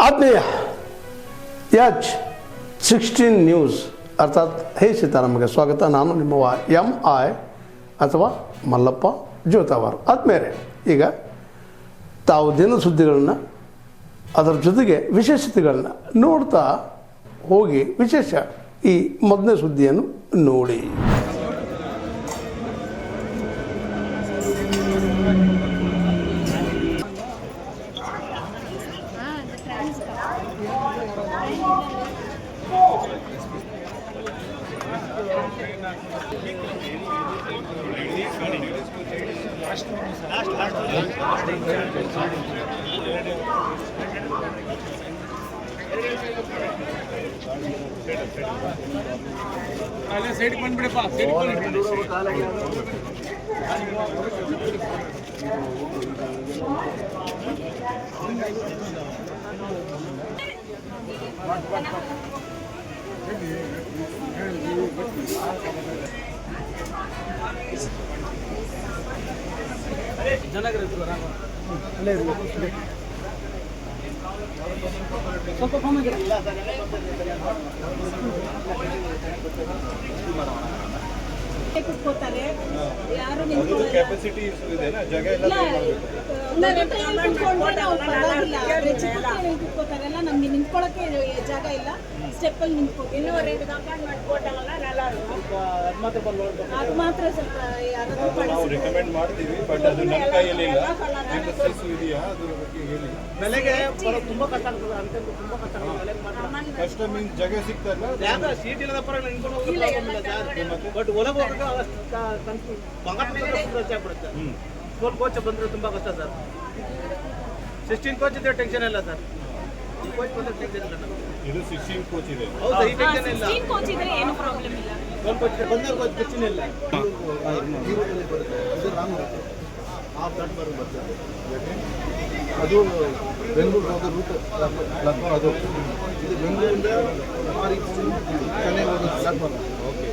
ಆತ್ಮೀಯ H16 news ಅರ್ಥಾತ್ ಹೇ ಸೀತಾರಾಮಗೆ ಸ್ವಾಗತ. ನಾನು ನಿಮ್ಮವ MI ಅಥವಾ ಮಲ್ಲಪ್ಪ ಜೋತಾವಾರ್. ಆದ್ಮೇಲೆ ಈಗ ತಾವು ದಿನ ಸುದ್ದಿಗಳನ್ನ ಅದರ ಜೊತೆಗೆ ವಿಶೇಷತೆಗಳನ್ನ ನೋಡ್ತಾ ಹೋಗಿ ವಿಶೇಷ ಈ ಮೊದಲನೇ ಸುದ್ದಿಯನ್ನು ನೋಡಿ. ಸೈಡ್ ಬಂದ್ಬಿಡಪ್ಪ. ಕೂತ್ಕೋತಾರೆ, ಯಾರು ಕೆಪಾಸಿಟಿ ಇದೆ ಜಾಗ ಎಲ್ಲ ಕೂತ್ಕೋತಾರಲ್ಲ, ನಮ್ಗೆ ನಿಂತ್ಕೊಳ್ಳೋಕೆ ಜಾಗ ಇಲ್ಲ. ಸ್ಟೆಪ್ ಅಲ್ಲಿ ನಿಂತ್ಕೋತೀವಿ. ಅದು ಮಾತ್ರ ಸ್ವಲ್ಪ ಯಾರಾದ್ರೂ ರಿಕಮೆಂಡ್ ಮಾಡ್ತೀವಿ, ಬಟ್ ಅದು ನನ್ನ ಕೈಯಲ್ಲಿ ಇಲ್ಲ. ಇದೆಯಾ ಅದ್ರ ಬಗ್ಗೆ ಹೇಳಿ. ಬೆಲೆಗೆ ತುಂಬಾ ಕಷ್ಟ ಆಗ್ತದೆ ಅಂತ. ತುಂಬಾ ಕಷ್ಟ ಆಗ್ತದೆ. ಕಷ್ಟ ಮೀನ್ಸ್ ಜಾಗ ಸಿಗ್ತಲ್ಲ, ಜಾಗ ಸೀಟ್ ಇಲ್ಲದ ಪರ ನಿಂತ್ಕೊಂಡು ಬಟ್ ಒಳಗೆ ಹೋದಾಗ ಆಗ್ಬಿಡುತ್ತೆ. 4 ಕೋಚ್ ಬಂದ್ರೆ ತುಂಬಾ ಕಷ್ಟ ಸರ್. 16 ಕೋಚ್ ಇದ್ರೆ ಟೆನ್ಷನ್ ಇಲ್ಲ ಸರ್. ಈ ಕೋಚ್ ಬಂದ್ರೆ ಟೆನ್ಷನ್ ಇಲ್ಲ. ಇದು 16 ಕೋಚ್ ಇದೆ. ಹೌದಾ? ಈ ಟೆನ್ಷನ್ ಇಲ್ಲ. 16 ಕೋಚ್ ಇದ್ರೆ ಏನು ಪ್ರಾಬ್ಲಮ್ ಇಲ್ಲ. 1 ಕೋಚ್ ಬಂದ್ರೆ ಕೋಚ್ ಟೆನ್ಷನ್ ಇಲ್ಲ. ಇದು ರಾಂಗ್ ಬರುತ್ತೆ. ಆ ಪ್ಲಾಟ್ಫಾರ್ಮ್ ಬರ್ತದೆ. ಅದು ಬೆಂಗಳೂರು ಹೋಗೋ ರೂಟ್ ಪ್ಲಾಟ್ಫಾರ್ಮ್. ಅದು ಇದು ಬೆಂಗಳೂರಿಂದ ಚೆನ್ನೈ ಹೋಗೋ ಪ್ಲಾಟ್ಫಾರ್ಮ್. ಓಕೆ.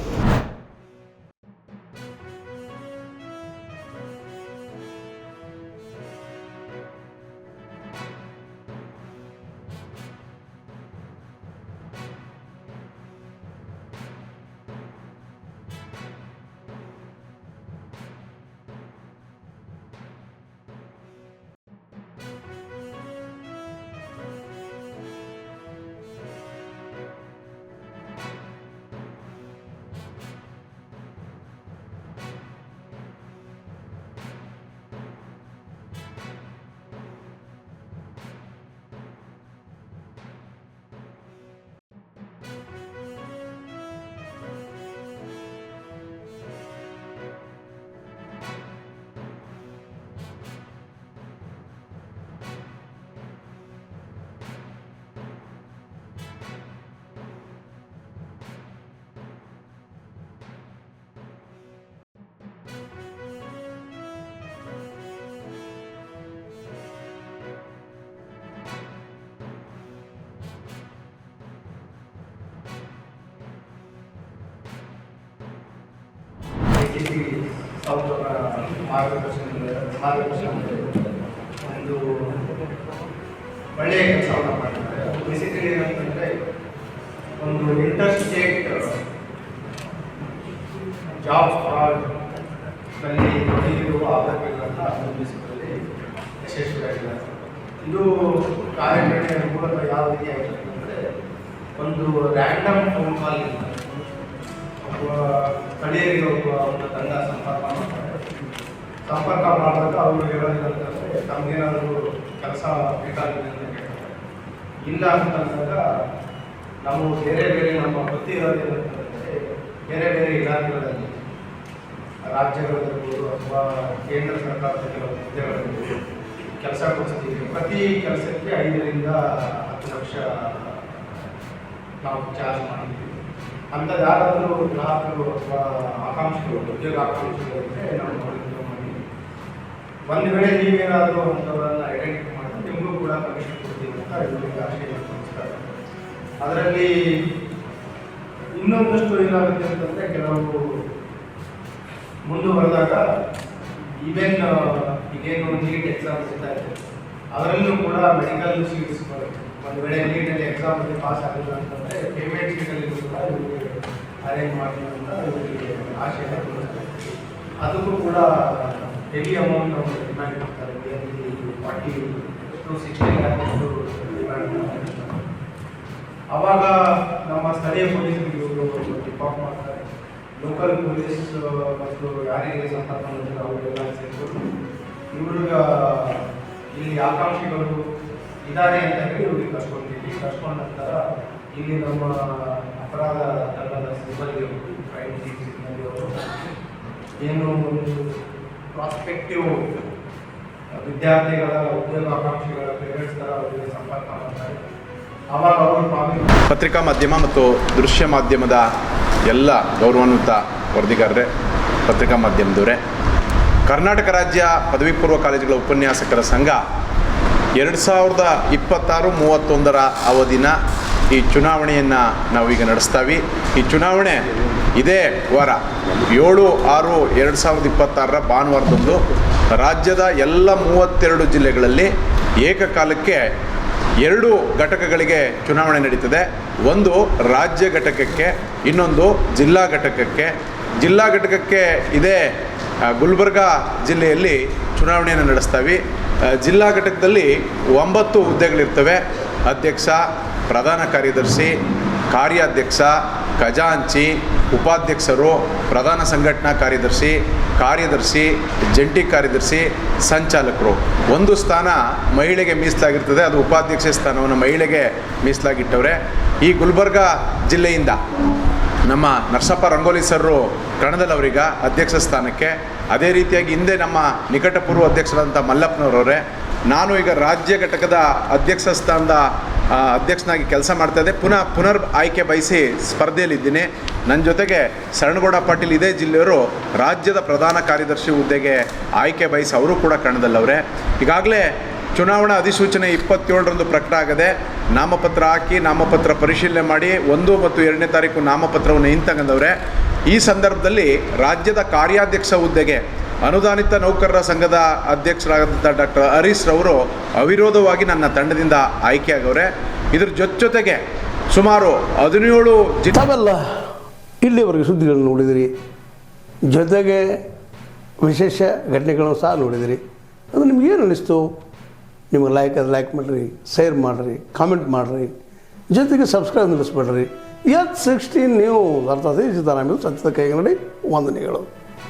ಮಾರ್ಗದರ್ಶನ ಒಂದು ಒಳ್ಳೆಯ ಕೆಲಸವನ್ನು ಮಾಡಿದ್ದಾರೆ. ಬೇಸಿಕಲಿ ಏನಂತಂದರೆ ಒಂದು ಇಂಟರ್ ಸ್ಟೇಟ್ ಜಾಬ್ ಫ್ರಾಡ್ನಲ್ಲಿ ತೊಡಗಿರುವ ಆರೋಪಿಗಳನ್ನು ಬಂಧಿಸುವುದರಲ್ಲಿ ಯಶಸ್ವಿಯಾಗಿದ್ದಾರೆ. ಇದು ಕಾರ್ಯಾಚರಣೆಯ ಮೂಲಕ ಯಾವ ರೀತಿ ಆಗಿದೆ ಅಂದರೆ, ಒಂದು ರ್ಯಾಂಡಮ್ ಫೋನ್ ಕಾಲ್ ಇಲ್ಲ, ಒಬ್ಬ ಸ್ಥಳೀಯರಿಗೆ ಒಂದು ತಂಡ ಸಂಪರ್ಕ ಮಾಡಿದಾಗ ಅವರು ಹೇಳೋದಂತಂದರೆ ತಮಗೇನಾದರೂ ಕೆಲಸ ಬೇಕಾಗಿದೆ ಅಂತ ಹೇಳ್ತಾರೆ. ಇಲ್ಲ ಅಂತಂದಾಗ ನಾವು ಬೇರೆ ಬೇರೆ ನಮ್ಮ ವೃತ್ತಿ ಇರೋದೇನಂತಂದರೆ ಬೇರೆ ಬೇರೆ ಇಲಾಖೆಗಳಲ್ಲಿ ರಾಜ್ಯಗಳಿರ್ಬೋದು ಅಥವಾ ಕೇಂದ್ರ ಸರ್ಕಾರದ ಕೆಲವು ಹುದ್ದೆಗಳಿರ್ಬೋದು ಕೆಲಸ ಕೊಡಿಸ್ತೀವಿ. ಪ್ರತಿ ಕೆಲಸಕ್ಕೆ 5 ರಿಂದ 10 ಲಕ್ಷ ನಾವು ಚಾರ್ಜ್ ಮಾಡಿದ್ದೀವಿ. ಅಂಥದ್ದು ಯಾರಾದರೂ ಗ್ರಾಹಕರು ಅಥವಾ ಆಕಾಂಕ್ಷಿಗಳು, ಉದ್ಯೋಗ ಆಕಾಂಕ್ಷಿಗಳಿದ್ರೆ ನಾವು ಮಾಡಿ, ಒಂದು ವೇಳೆ ನೀವೇನಾದರೂ ಅಂಥವರನ್ನು ಐಡೆಂಟಿಫೈ ಮಾಡಿದ್ರೆ ನಿಮಗೂ ಕೂಡ ಕಮಿಷನ್ ಕೊಡ್ತೀವಿ ಅಂತ ಇವರಿಗೆ ಆಶಯ ತೋರಿಸ್ತಾರೆ. ಅದರಲ್ಲಿ ಇನ್ನೊಂದಷ್ಟು ಏನಾಗುತ್ತೆ ಅಂತಂದರೆ, ಕೆಲವು ಮುಂದುವರೆದಾಗ ಈವನ್ ಈಗೇನು ನೀಟ್ ಎಕ್ಸಾಮ್ಸ್ ಇರ್ತಾ ಇದೆ, ಅದರಲ್ಲೂ ಕೂಡ ಮೆಡಿಕಲ್ ಸೀಟ್ಸ್ ಒಂದು ವೇಳೆ ನೀಟಲ್ಲಿ ಎಕ್ಸಾಮಲ್ಲಿ ಪಾಸ್ ಆಗಿಲ್ಲ ಅಂತಂದರೆ ಪೇಮೆಂಟ್ ಶೀಟಲ್ಲಿ ಕೂಡ ಇವರಿಗೆ ಅರೇಂಜ್ ಮಾಡ್ತೀವಿ ಅಂತ ಇವರಿಗೆ ಆಶೆಯನ್ನು ತೋರಿಸ್ತಾರೆ. ಅದಕ್ಕೂ ಕೂಡ ಹೆವಿ ಅಮೌಂಟ್ ಅವರು ಡಿಮ್ಯಾಂಡ್ ಮಾಡ್ತಾರೆ. 40 to 60 ಲ್ಯಾಕ್ ಡಿಮ್ಯಾಂಡ್ ಮಾಡ್ತಾರೆ. ಆವಾಗ ನಮ್ಮ ಸ್ಥಳೀಯ ಪೊಲೀಸರಿಗೆ ಇವರು ರಿಪೋರ್ಟ್ ಮಾಡ್ತಾರೆ. ಲೋಕಲ್ ಪೊಲೀಸ್ ಮತ್ತು ಯಾರಿಗೆ ಸಂಪರ್ಕ ಮಾಡಿದ್ರು ಅವರೆಲ್ಲ ಸೇರಿಕೊಂಡು ಇವ್ರಿಗೆ ಇಲ್ಲಿ ಆಕಾಂಕ್ಷಿಗಳು ಇದ್ದಾರೆ ಅಂತ ಹೇಳಿ ಇವ್ರಿಗೆ ಕರ್ಸ್ಕೊಳ್ತೀವಿ. ಕರ್ಸ್ಕೊಂಡ ನಂತರ ಇಲ್ಲಿ ನಮ್ಮ ಅಪರಾಧ ತಂಡದ ಸಿಬ್ಬಂದಿಯವರು ಕ್ರೈಮ್ ಟೀಮ್ ಸಿಬ್ಬಂದಿಯವರು ಏನು ಒಂದು ಪ್ರಾಸ್ಪೆಕ್ಟಿವ್ ವಿದ್ಯಾರ್ಥಿಗಳ ಉದ್ಯೋಗಾಕಾಂಕ್ಷಿಗಳ ಪೇರೆಂಟ್ಸ್ ಥರ ಅವರಿಗೆ ಸಂಪರ್ಕ ಮಾಡ್ತಾರೆ. ಆವಾಗ ಅವರು ಪತ್ರಿಕಾ ಮಾಧ್ಯಮ ಮತ್ತು ದೃಶ್ಯ ಮಾಧ್ಯಮದ ಎಲ್ಲ ಗೌರವಾನ್ವಿತ ವರದಿಗಾರರೇ, ಪತ್ರಿಕಾ ಮಾಧ್ಯಮದವರೇ, ಕರ್ನಾಟಕ ರಾಜ್ಯ ಪದವಿ ಪೂರ್ವ ಕಾಲೇಜುಗಳ ಉಪನ್ಯಾಸಕರ ಸಂಘ 2026-31 ಅವಧಿನ ಈ ಚುನಾವಣೆಯನ್ನು ನಾವೀಗ ನಡೆಸ್ತಾವೆ. ಈ ಚುನಾವಣೆ ಇದೇ ವಾರ 7/6/2026 ಭಾನುವಾರದಂದು ರಾಜ್ಯದ ಎಲ್ಲ 32 ಜಿಲ್ಲೆಗಳಲ್ಲಿ ಏಕಕಾಲಕ್ಕೆ 2 ಘಟಕಗಳಿಗೆ ಚುನಾವಣೆ ನಡೀತದೆ. ಒಂದು ರಾಜ್ಯ ಘಟಕಕ್ಕೆ, ಇನ್ನೊಂದು ಜಿಲ್ಲಾ ಘಟಕಕ್ಕೆ. ಜಿಲ್ಲಾ ಘಟಕಕ್ಕೆ ಇದೇ ಗುಲ್ಬರ್ಗ ಜಿಲ್ಲೆಯಲ್ಲಿ ಚುನಾವಣೆಯನ್ನು ನಡೆಸ್ತಾವೆ. ಜಿಲ್ಲಾ ಘಟಕದಲ್ಲಿ 9 ಹುದ್ದೆಗಳಿರ್ತವೆ. ಅಧ್ಯಕ್ಷ, ಪ್ರಧಾನ ಕಾರ್ಯದರ್ಶಿ, ಕಾರ್ಯಾಧ್ಯಕ್ಷ, ಖಜಾಂಚಿ, ಉಪಾಧ್ಯಕ್ಷರು, ಪ್ರಧಾನ ಸಂಘಟನಾ ಕಾರ್ಯದರ್ಶಿ, ಜಂಟಿ ಕಾರ್ಯದರ್ಶಿ, ಸಂಚಾಲಕರು. ಒಂದು ಸ್ಥಾನ ಮಹಿಳೆಗೆ ಮೀಸಲಾಗಿರ್ತದೆ, ಅದು ಉಪಾಧ್ಯಕ್ಷ ಸ್ಥಾನವನ್ನು ಮಹಿಳೆಗೆ ಮೀಸಲಾಗಿಟ್ಟವ್ರೆ. ಈ ಗುಲ್ಬರ್ಗ ಜಿಲ್ಲೆಯಿಂದ ನಮ್ಮ ನರಸಪ್ಪ ರಂಗೋಲಿ ಸರ್ರು ಕಣದಲ್ಲವರೀಗ ಅಧ್ಯಕ್ಷ ಸ್ಥಾನಕ್ಕೆ. ಅದೇ ರೀತಿಯಾಗಿ ಹಿಂದೆ ನಮ್ಮ ನಿಕಟಪೂರ್ವ ಅಧ್ಯಕ್ಷರಾದಂಥ ಮಲ್ಲಪ್ಪನವರವರೇ. ನಾನು ಈಗ ರಾಜ್ಯ ಘಟಕದ ಅಧ್ಯಕ್ಷ ಸ್ಥಾನದ ಅಧ್ಯಕ್ಷನಾಗಿ ಕೆಲಸ ಮಾಡ್ತಾಯಿದ್ದೆ. ಪುನರ್ ಆಯ್ಕೆ ಬಯಸಿ ಸ್ಪರ್ಧೆಯಲ್ಲಿದ್ದೀನಿ. ನನ್ನ ಜೊತೆಗೆ ಶರಣಗೌಡ ಪಾಟೀಲ್ ಇದೇ ಜಿಲ್ಲೆಯವರು ರಾಜ್ಯದ ಪ್ರಧಾನ ಕಾರ್ಯದರ್ಶಿ ಹುದ್ದೆಗೆ ಆಯ್ಕೆ ಬಯಸಿ ಅವರು ಕೂಡ ಕಣದಲ್ಲವ್ರೆ. ಈಗಾಗಲೇ ಚುನಾವಣಾ ಅಧಿಸೂಚನೆ 27ರಂದು ಪ್ರಕಟ ಆಗದೆ. ನಾಮಪತ್ರ ಹಾಕಿ ನಾಮಪತ್ರ ಪರಿಶೀಲನೆ ಮಾಡಿ 1 ಮತ್ತು 2ನೇ ತಾರೀಕು ನಾಮಪತ್ರವನ್ನು ಹಿಂತಂದವ್ರೆ. ಈ ಸಂದರ್ಭದಲ್ಲಿ ರಾಜ್ಯದ ಕಾರ್ಯಾಧ್ಯಕ್ಷ ಹುದ್ದೆಗೆ ಅನುದಾನಿತ ನೌಕರರ ಸಂಘದ ಅಧ್ಯಕ್ಷರಾದಂಥ ಡಾಕ್ಟರ್ ಹರೀಶ್ ರವರು ಅವಿರೋಧವಾಗಿ ನನ್ನ ತಂಡದಿಂದ ಆಯ್ಕೆಯಾಗವ್ರೆ. ಇದ್ರ ಜೊತೆಗೆ ಸುಮಾರು 17 ತಾವೆಲ್ಲ ಇಲ್ಲಿವರೆಗೆ ಸುದ್ದಿಗಳನ್ನು ನೋಡಿದಿರಿ, ಜೊತೆಗೆ ವಿಶೇಷ ಘಟನೆಗಳನ್ನು ಸಹ ನೋಡಿದಿರಿ. ಅದು ನಿಮ್ಗೇನು ಅನ್ನಿಸ್ತು? ನಿಮಗೆ ಲೈಕ್ ಮಾಡಿರಿ, ಶೇರ್ ಮಾಡಿರಿ, ಕಾಮೆಂಟ್ ಮಾಡಿರಿ, ಜೊತೆಗೆ ಸಬ್ಸ್ಕ್ರೈಬ್ ನಿಲ್ಲಿಸ್ಬೇಡ್ರಿ. H16 ನ್ಯೂಸ್ ಅರ್ಥಾತ್ ಸಿದ್ದರಾಮಯ್ಯ ಸತ್ಯದ ಕೈಗನ್ನಡಿ ವಂದನೆಗಳು.